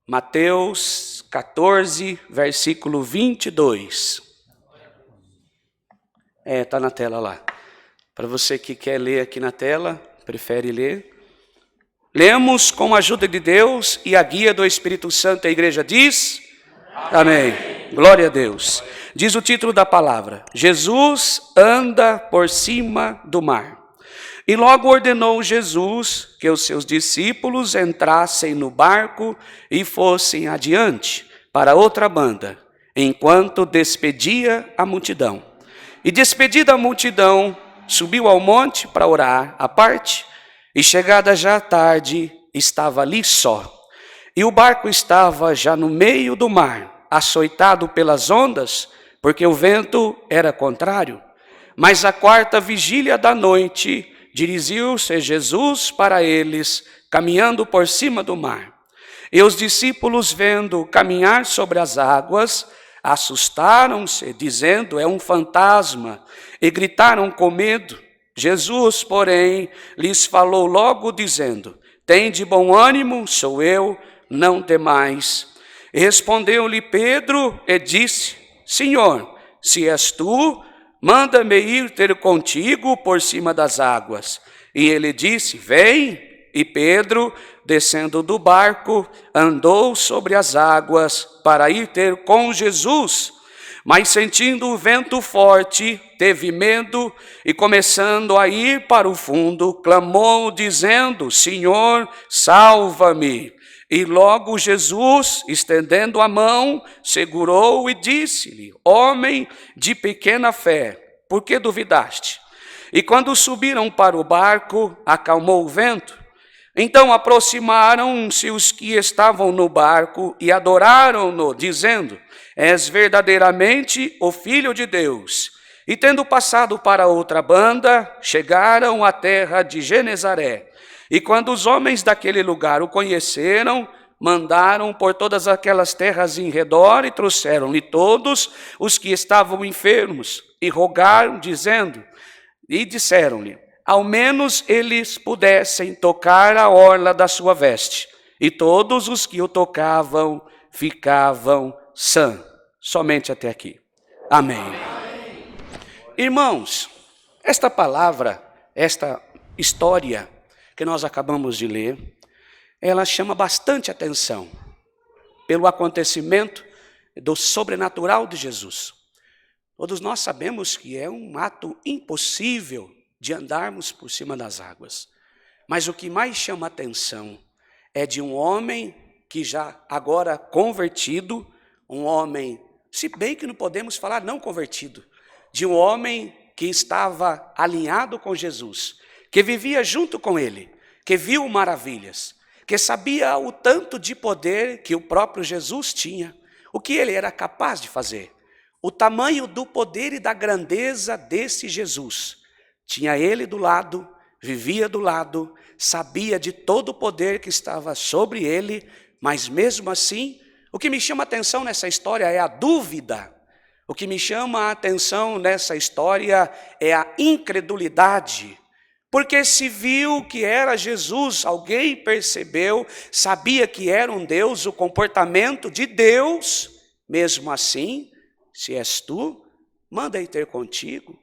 Mateus 14, versículo 22. Está na tela lá. Para você que quer ler aqui na tela, prefere ler. Lemos com a ajuda de Deus e a guia do Espírito Santo. A igreja diz: Amém. Glória a Deus. Diz o título da palavra: Jesus anda por cima do mar. E logo ordenou Jesus que os seus discípulos entrassem no barco e fossem adiante para outra banda, enquanto despedia a multidão. E despedida a multidão, subiu ao monte para orar à parte, e chegada já a tarde, estava ali só. E o barco estava já no meio do mar, açoitado pelas ondas, porque o vento era contrário. Mas à quarta vigília da noite, dirigiu-se Jesus para eles, caminhando por cima do mar. E os discípulos, vendo caminhar sobre as águas, assustaram-se, dizendo: é um fantasma, e gritaram com medo. Jesus, porém, lhes falou logo, dizendo: tende bom ânimo, sou eu, não temais. E respondeu-lhe Pedro e disse: Senhor, se és tu, manda-me ir ter contigo por cima das águas. E ele disse: vem. E Pedro, descendo do barco, andou sobre as águas para ir ter com Jesus. Mas sentindo o vento forte, teve medo e, começando a ir para o fundo, clamou, dizendo: Senhor, salva-me. E logo Jesus, estendendo a mão, segurou e disse-lhe: homem de pequena fé, por que duvidaste? E quando subiram para o barco, acalmou o vento. Então aproximaram-se os que estavam no barco e adoraram-no, dizendo: és verdadeiramente o Filho de Deus. E tendo passado para outra banda, chegaram à terra de Genezaré. E quando os homens daquele lugar o conheceram, mandaram por todas aquelas terras em redor e trouxeram-lhe todos os que estavam enfermos e rogaram, dizendo, e disseram-lhe: ao menos eles pudessem tocar a orla da sua veste. E todos os que o tocavam ficavam sãos. Somente até aqui. Amém. Irmãos, esta palavra, esta história que nós acabamos de ler, ela chama bastante atenção pelo acontecimento do sobrenatural de Jesus. Todos nós sabemos que é um ato impossível de andarmos por cima das águas. Mas o que mais chama atenção é de um homem que já agora convertido, um homem, se bem que não podemos falar não convertido, de um homem que estava alinhado com Jesus, que vivia junto com ele, que viu maravilhas, que sabia o tanto de poder que o próprio Jesus tinha, o que ele era capaz de fazer, o tamanho do poder e da grandeza desse Jesus. Tinha ele do lado, vivia do lado, sabia de todo o poder que estava sobre ele, mas mesmo assim, o que me chama a atenção nessa história é a dúvida. O que me chama a atenção nessa história é a incredulidade. Porque se viu que era Jesus, alguém percebeu, sabia que era um Deus, o comportamento de Deus, mesmo assim, se és tu, manda ir ter contigo.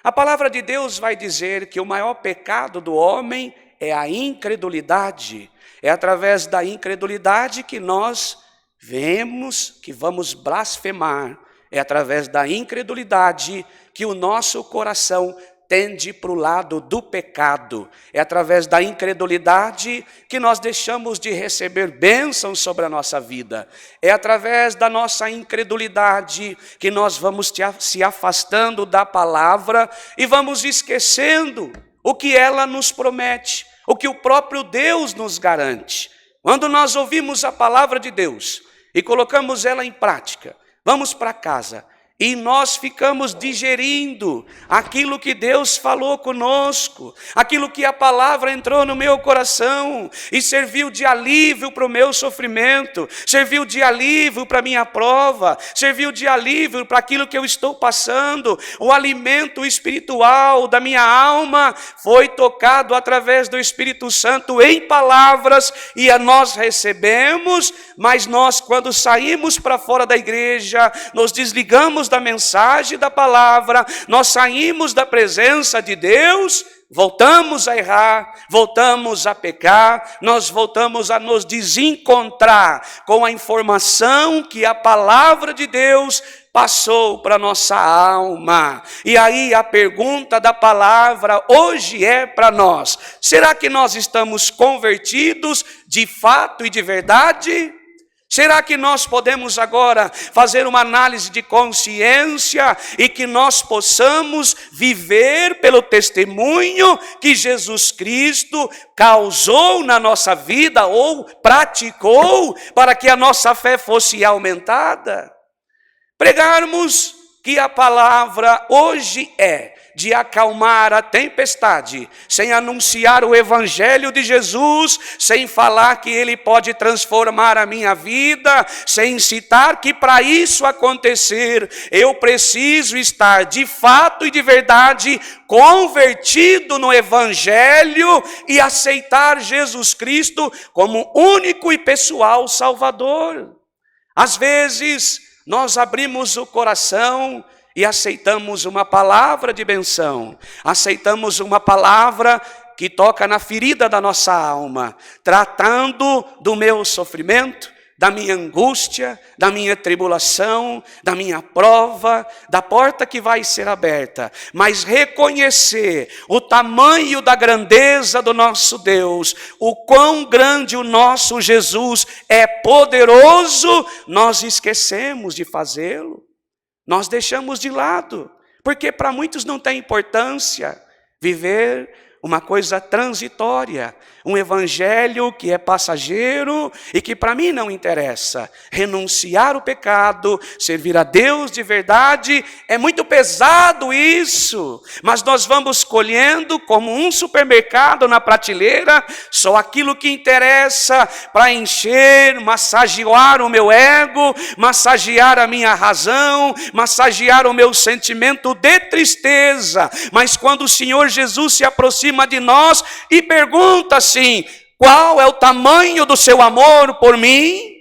A palavra de Deus vai dizer que o maior pecado do homem é a incredulidade. É através da incredulidade que nós vemos que vamos blasfemar. É através da incredulidade que o nosso coração tende para o lado do pecado. É através da incredulidade que nós deixamos de receber bênçãos sobre a nossa vida. É através da nossa incredulidade que nós vamos se afastando da palavra e vamos esquecendo o que ela nos promete, o que o próprio Deus nos garante. Quando nós ouvimos a palavra de Deus e colocamos ela em prática, vamos para casa E nós ficamos digerindo aquilo que Deus falou conosco, aquilo que a palavra entrou no meu coração e serviu de alívio para o meu sofrimento, serviu de alívio para a minha prova, serviu de alívio para aquilo que eu estou passando. O alimento espiritual da minha alma foi tocado através do Espírito Santo em palavras e nós recebemos, mas nós, quando saímos para fora da igreja, nos desligamos da mensagem da palavra, nós saímos da presença de Deus, voltamos a errar, voltamos a pecar, nós voltamos a nos desencontrar com a informação que a palavra de Deus passou para nossa alma. E aí a pergunta da palavra hoje é para nós: será que nós estamos convertidos de fato e de verdade? Será que nós podemos agora fazer uma análise de consciência e que nós possamos viver pelo testemunho que Jesus Cristo causou na nossa vida ou praticou para que a nossa fé fosse aumentada? Pregarmos que a palavra hoje é de acalmar a tempestade, sem anunciar o evangelho de Jesus, sem falar que ele pode transformar a minha vida, sem citar que para isso acontecer, eu preciso estar de fato e de verdade convertido no evangelho e aceitar Jesus Cristo como único e pessoal Salvador. Às vezes, nós abrimos o coração e aceitamos uma palavra de benção, aceitamos uma palavra que toca na ferida da nossa alma, tratando do meu sofrimento, da minha angústia, da minha tribulação, da minha prova, da porta que vai ser aberta. Mas reconhecer o tamanho da grandeza do nosso Deus, o quão grande o nosso Jesus é poderoso, nós esquecemos de fazê-lo. Nós deixamos de lado, porque para muitos não tem importância viver uma coisa transitória, um evangelho que é passageiro e que para mim não interessa. Renunciar o pecado, servir a Deus de verdade, é muito pesado isso, mas nós vamos colhendo como um supermercado na prateleira, só aquilo que interessa para encher, massagear o meu ego, massagear a minha razão, massagear o meu sentimento de tristeza. Mas quando o Senhor Jesus se aproxima de nós e pergunta assim: qual é o tamanho do seu amor por mim?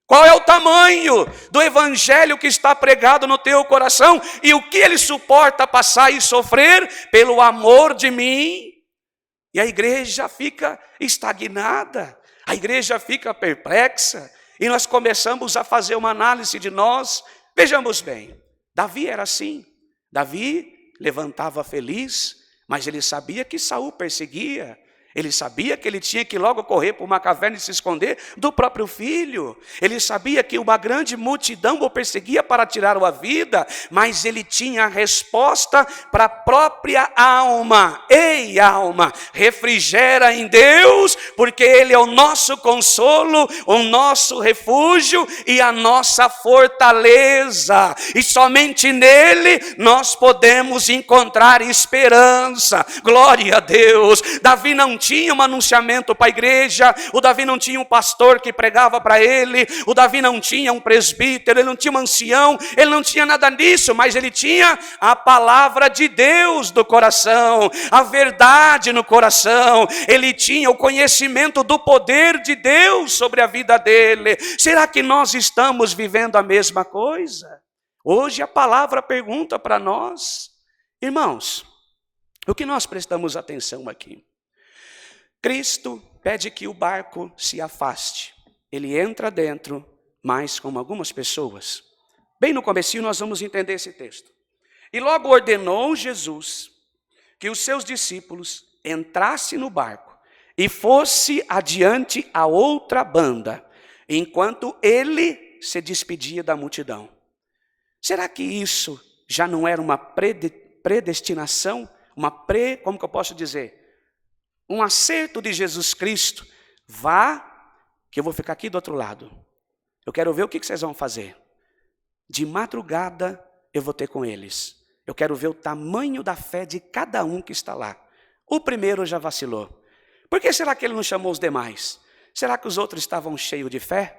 Qual é o tamanho do evangelho que está pregado no teu coração e o que ele suporta passar e sofrer pelo amor de mim? E a igreja fica estagnada, a igreja fica perplexa e nós começamos a fazer uma análise de nós. Vejamos bem, Davi era assim. Davi levantava feliz, mas ele sabia que Saul perseguia. Ele sabia que ele tinha que logo correr para uma caverna e se esconder do próprio filho. Ele sabia que uma grande multidão o perseguia para tirar a vida, mas ele tinha a resposta para a própria alma. Ei, alma, refrigera em Deus, porque Ele é o nosso consolo, o nosso refúgio e a nossa fortaleza. E somente nele nós podemos encontrar esperança. Glória a Deus. Davi não tinha um anunciamento para a igreja, o Davi não tinha um pastor que pregava para ele, o Davi não tinha um presbítero, ele não tinha um ancião, ele não tinha nada disso, mas ele tinha a palavra de Deus do coração, a verdade no coração, ele tinha o conhecimento do poder de Deus sobre a vida dele. Será que nós estamos vivendo a mesma coisa? Hoje a palavra pergunta para nós, irmãos, o que nós prestamos atenção aqui? Cristo pede que o barco se afaste. Ele entra dentro, mas com algumas pessoas. Bem no comecinho nós vamos entender esse texto. E logo ordenou Jesus que os seus discípulos entrassem no barco e fosse adiante a outra banda, enquanto ele se despedia da multidão. Será que isso já não era uma predestinação? Como que eu posso dizer? Um acerto de Jesus Cristo? Vá, que eu vou ficar aqui do outro lado. Eu quero ver o que vocês vão fazer. De madrugada eu vou ter com eles. Eu quero ver o tamanho da fé de cada um que está lá. O primeiro já vacilou. Por que será que ele não chamou os demais? Será que os outros estavam cheios de fé?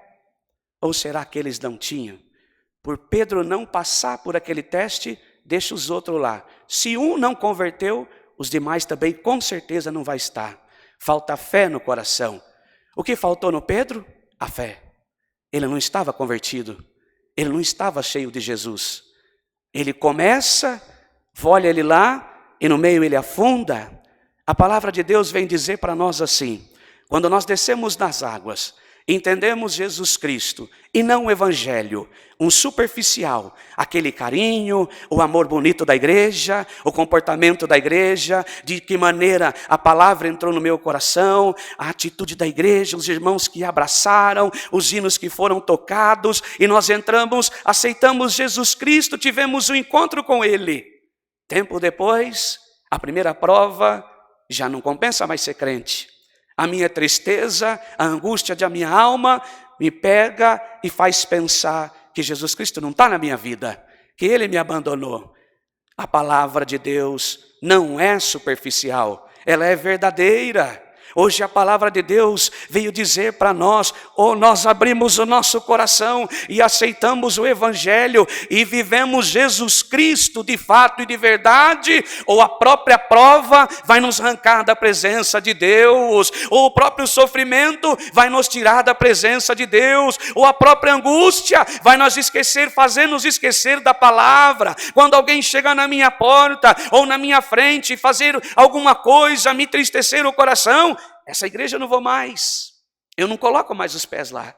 Ou será que eles não tinham? Por Pedro não passar por aquele teste, deixa os outros lá. Se um não converteu, os demais também com certeza não vai estar. Falta fé no coração. O que faltou no Pedro? A fé. Ele não estava convertido. Ele não estava cheio de Jesus. Ele começa, olha ele lá, e no meio ele afunda. A palavra de Deus vem dizer para nós assim: quando nós descemos das águas, entendemos Jesus Cristo e não o evangelho, um superficial, aquele carinho, o amor bonito da igreja, o comportamento da igreja, de que maneira a palavra entrou no meu coração, a atitude da igreja, os irmãos que abraçaram, os hinos que foram tocados, e nós entramos, aceitamos Jesus Cristo, tivemos um encontro com Ele. Tempo depois, a primeira prova, já não compensa mais ser crente. A minha tristeza, a angústia da minha alma me pega e faz pensar que Jesus Cristo não está na minha vida, que Ele me abandonou. A palavra de Deus não é superficial, ela é verdadeira. Hoje a palavra de Deus veio dizer para nós, ou nós abrimos o nosso coração e aceitamos o evangelho e vivemos Jesus Cristo de fato e de verdade, ou a própria prova vai nos arrancar da presença de Deus, ou o próprio sofrimento vai nos tirar da presença de Deus, ou a própria angústia vai nos esquecer, fazer-nos esquecer da palavra. Quando alguém chega na minha porta ou na minha frente e fazer alguma coisa, me entristecer o coração, essa igreja eu não vou mais, eu não coloco mais os pés lá.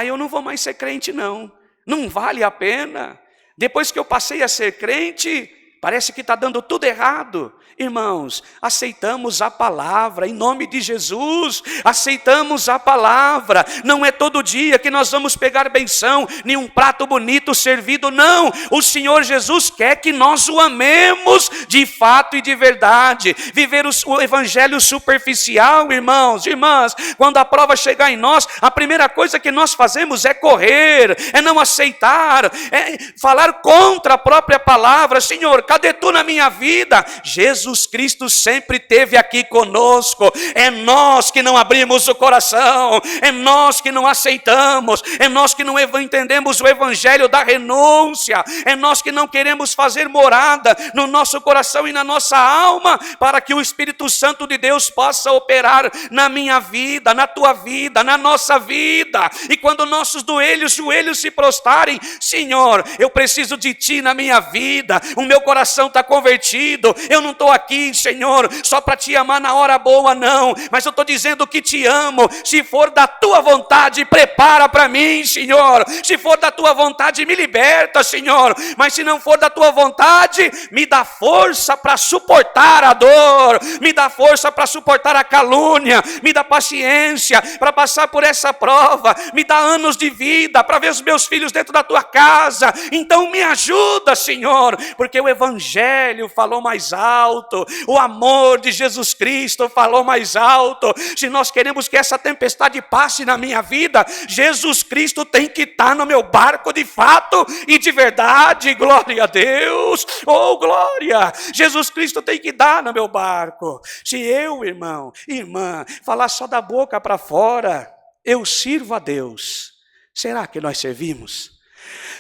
Eu não vou mais ser crente não, não vale a pena. Depois que eu passei a ser crente, parece que está dando tudo errado. Irmãos, aceitamos a palavra em nome de Jesus, aceitamos a palavra. Não é todo dia que nós vamos pegar benção, nem um prato bonito servido, não. O Senhor Jesus quer que nós o amemos de fato e de verdade. Viver o evangelho superficial, irmãos, irmãs, quando a prova chegar em nós, a primeira coisa que nós fazemos é correr, é não aceitar, é falar contra a própria palavra. Senhor, cadê tu na minha vida? Jesus Cristo sempre esteve aqui conosco. É nós que não abrimos o coração, é nós que não aceitamos, é nós que não entendemos o evangelho da renúncia, é nós que não queremos fazer morada no nosso coração e na nossa alma, para que o Espírito Santo de Deus possa operar na minha vida, na tua vida, na nossa vida. E quando nossos joelhos se prostarem, Senhor, eu preciso de ti na minha vida, o meu coração está convertido, eu não estou aqui, Senhor, só para te amar na hora boa, não, mas eu estou dizendo que te amo. Se for da tua vontade, prepara para mim, Senhor. Se for da tua vontade, me liberta, Senhor. Mas se não for da tua vontade, me dá força para suportar a dor, me dá força para suportar a calúnia, me dá paciência para passar por essa prova, me dá anos de vida para ver os meus filhos dentro da tua casa. Então me ajuda, Senhor, porque o evangelho falou mais alto, o amor de Jesus Cristo falou mais alto. Se nós queremos que essa tempestade passe na minha vida, Jesus Cristo tem que estar no meu barco de fato e de verdade. Glória a Deus, oh glória, Jesus Cristo tem que dar no meu barco. Se eu, irmão, irmã, falar só da boca para fora, eu sirvo a Deus, será que nós servimos?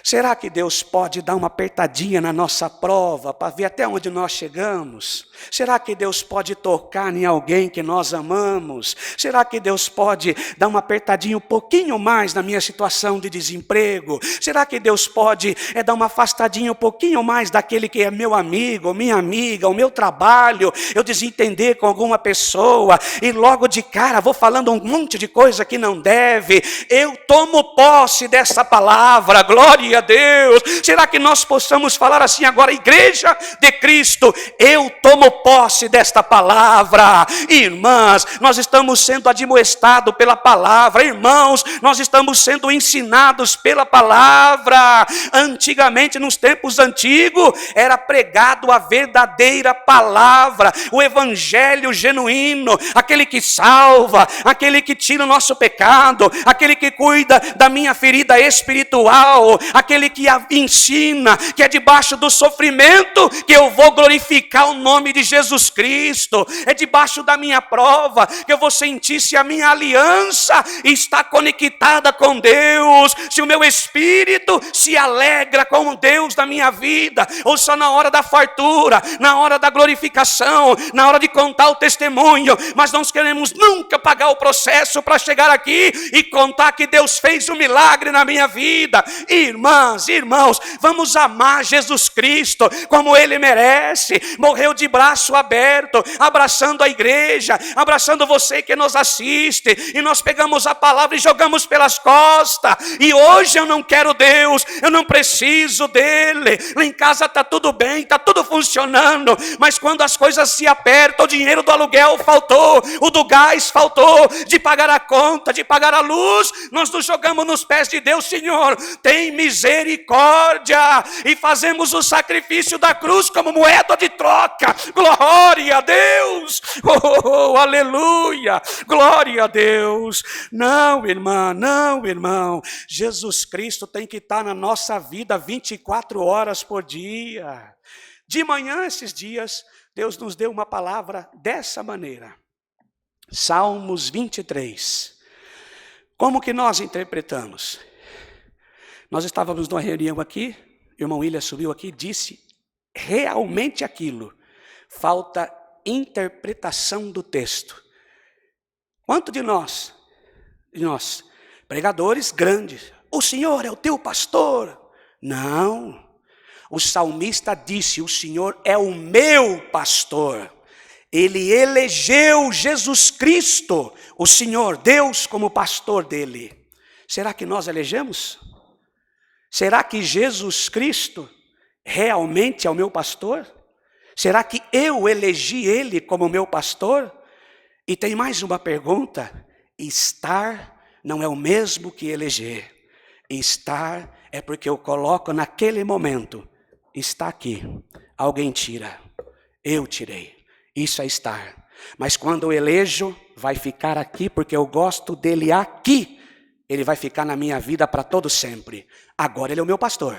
Será que Deus pode dar uma apertadinha na nossa prova para ver até onde nós chegamos? Será que Deus pode tocar em alguém que nós amamos? Será que Deus pode dar uma apertadinha um pouquinho mais na minha situação de desemprego? Será que Deus pode dar uma afastadinha um pouquinho mais daquele que é meu amigo, minha amiga, o meu trabalho? Eu desentender com alguma pessoa e logo de cara vou falando um monte de coisa que não deve. Eu tomo posse dessa palavra, glória a Deus. Será que nós possamos falar assim agora, igreja de Cristo, eu tomo posse desta palavra. Irmãs, nós estamos sendo admoestados pela palavra. Irmãos, nós estamos sendo ensinados pela palavra. Antigamente, nos tempos antigos, era pregado a verdadeira palavra, o evangelho genuíno, aquele que salva, aquele que tira o nosso pecado, aquele que cuida da minha ferida espiritual, final, aquele que ensina que é debaixo do sofrimento que eu vou glorificar o nome de Jesus Cristo. É debaixo da minha prova que eu vou sentir se a minha aliança está conectada com Deus, se o meu espírito se alegra com Deus da minha vida, ou só na hora da fartura, na hora da glorificação, na hora de contar o testemunho. Mas nós queremos nunca pagar o processo para chegar aqui e contar que Deus fez um milagre na minha vida. Irmãs, irmãos, vamos amar Jesus Cristo como Ele merece. Morreu de braço aberto, abraçando a igreja, abraçando você que nos assiste, e nós pegamos a palavra e jogamos pelas costas. E hoje eu não quero Deus, eu não preciso dele. Lá em casa está tudo bem, está tudo funcionando, mas quando as coisas se apertam, o dinheiro do aluguel faltou, o do gás faltou, de pagar a conta, de pagar a luz, nós nos jogamos nos pés de Deus. Senhor, tem misericórdia, e fazemos o sacrifício da cruz como moeda de troca. Glória a Deus, oh, aleluia, glória a Deus. Não, irmã, não, irmão, Jesus Cristo tem que estar na nossa vida 24 horas por dia. De manhã, esses dias, Deus nos deu uma palavra dessa maneira. Salmos 23. Como que nós interpretamos? Nós estávamos numa reunião aqui, o irmão William subiu aqui e disse realmente aquilo. Falta interpretação do texto. Quanto de nós, pregadores grandes, o Senhor é o teu pastor? Não. O salmista disse, o Senhor é o meu pastor. Ele elegeu Jesus Cristo, o Senhor, Deus, como pastor dele. Será que nós elegemos? Será que Jesus Cristo realmente é o meu pastor? Será que eu elegi ele como meu pastor? E tem mais uma pergunta. Estar não é o mesmo que eleger. Estar é porque eu coloco naquele momento. Está aqui. Alguém tira. Eu tirei. Isso é estar. Mas quando eu elejo, vai ficar aqui porque eu gosto dele aqui. Ele vai ficar na minha vida para todo sempre. Agora ele é o meu pastor.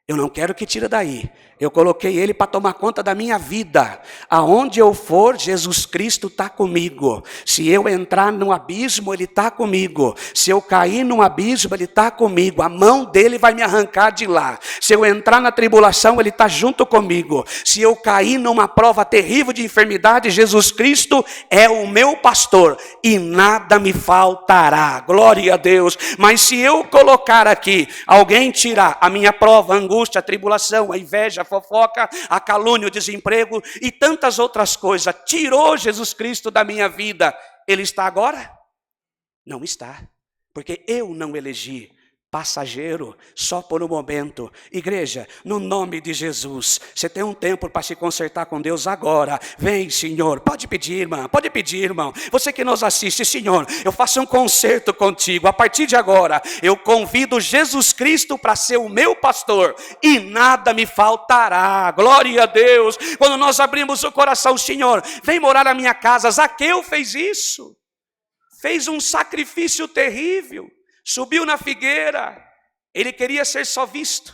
Eu não quero que tire daí. Eu coloquei ele para tomar conta da minha vida. Aonde eu for, Jesus Cristo está comigo. Se eu entrar num abismo, ele está comigo. Se eu cair num abismo, ele está comigo. A mão dele vai me arrancar de lá. Se eu entrar na tribulação, ele está junto comigo. Se eu cair numa prova terrível de enfermidade, Jesus Cristo é o meu pastor. E nada me faltará. Glória a Deus. Mas se eu colocar aqui, alguém tirar a minha prova, a angústia, a tribulação, a inveja, a fofoca, a calúnia, o desemprego e tantas outras coisas, tirou Jesus Cristo da minha vida, ele está agora? Não está, porque eu não elegi. Passageiro, só por um momento. Igreja, no nome de Jesus, você tem um tempo para se consertar com Deus agora. Vem, Senhor, pode pedir, irmã, pode pedir, irmão. Você que nos assiste, Senhor, eu faço um concerto contigo. A partir de agora, eu convido Jesus Cristo para ser o meu pastor e nada me faltará. Glória a Deus. Quando nós abrimos o coração, Senhor, vem morar na minha casa. Zaqueu fez isso. Fez um sacrifício terrível. Subiu na figueira, ele queria ser só visto,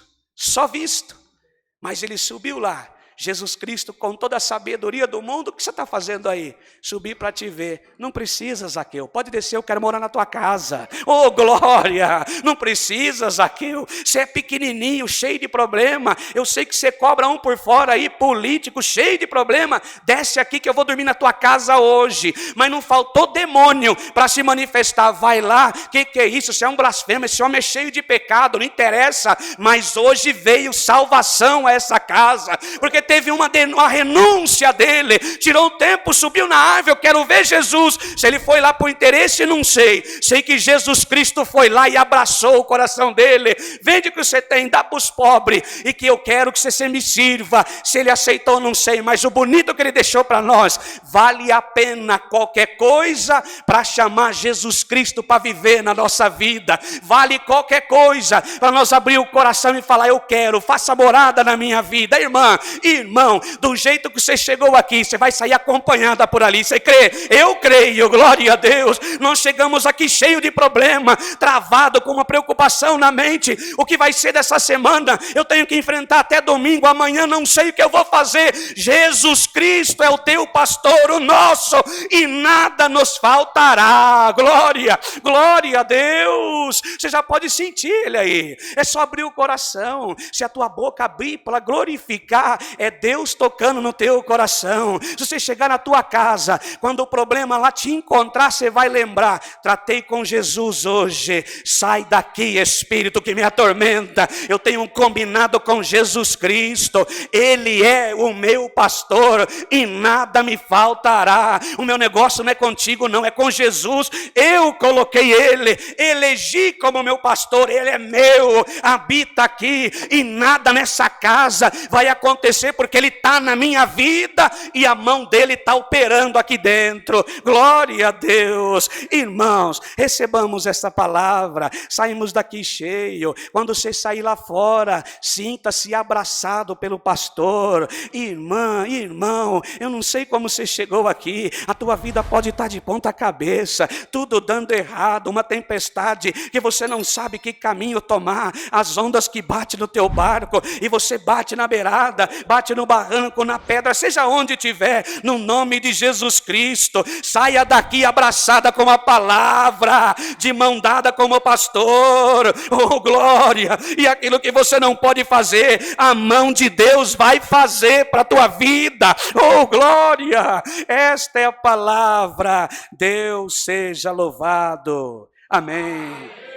mas ele subiu lá. Jesus Cristo, com toda a sabedoria do mundo, o que você está fazendo aí? Subi para te ver. Não precisa, Zaqueu, pode descer, eu quero morar na tua casa. Oh, glória! Não precisa, Zaqueu, você é pequenininho, cheio de problema. Eu sei que você cobra um por fora aí, político, cheio de problema. Desce aqui que eu vou dormir na tua casa hoje. Mas não faltou demônio para se manifestar. Vai lá, que é isso? Você é um blasfemo, esse homem é cheio de pecado, não interessa. Mas hoje veio salvação a essa casa, porque teve uma renúncia dele, tirou o tempo, subiu na árvore, eu quero ver Jesus. Se ele foi lá por interesse, não sei. Sei que Jesus Cristo foi lá e abraçou o coração dele. Vende o que você tem, dá para os pobres, e que eu quero que você me sirva. Se ele aceitou, não sei, mas o bonito que ele deixou para nós, vale a pena qualquer coisa para chamar Jesus Cristo para viver na nossa vida. Vale qualquer coisa para nós abrir o coração e falar, eu quero, faça morada na minha vida. Irmã, Irmão, do jeito que você chegou aqui, você vai sair acompanhada por ali. Você crê? Eu creio, glória a Deus. Nós chegamos aqui cheio de problema, travado com uma preocupação na mente. O que vai ser dessa semana? Eu tenho que enfrentar até domingo, amanhã não sei o que eu vou fazer. Jesus Cristo é o teu pastor, o nosso, e nada nos faltará. Glória, glória a Deus. Você já pode sentir ele aí. É só abrir o coração. Se a tua boca abrir para glorificar, é Deus tocando no teu coração. Se você chegar na tua casa, quando o problema lá te encontrar, você vai lembrar: tratei com Jesus hoje. Sai daqui, espírito que me atormenta. Eu tenho um combinado com Jesus Cristo. Ele é o meu pastor e nada me faltará. O meu negócio não é contigo, não, é com Jesus. Eu coloquei ele, elegi como meu pastor. Ele é meu, habita aqui, e nada nessa casa vai acontecer, porque ele está na minha vida e a mão dele está operando aqui dentro. Glória a Deus. Irmãos, recebamos essa palavra, saímos daqui cheio. Quando você sair lá fora, sinta-se abraçado pelo pastor. Irmã, irmão, eu não sei como você chegou aqui, a tua vida pode estar de ponta cabeça, tudo dando errado, uma tempestade que você não sabe que caminho tomar, as ondas que batem no teu barco, e você bate na beirada, bate no barranco, na pedra, seja onde estiver, no nome de Jesus Cristo, saia daqui abraçada com a palavra, de mão dada como pastor. Oh glória, e aquilo que você não pode fazer, a mão de Deus vai fazer para a tua vida. Oh glória, esta é a palavra. Deus seja louvado. Amém.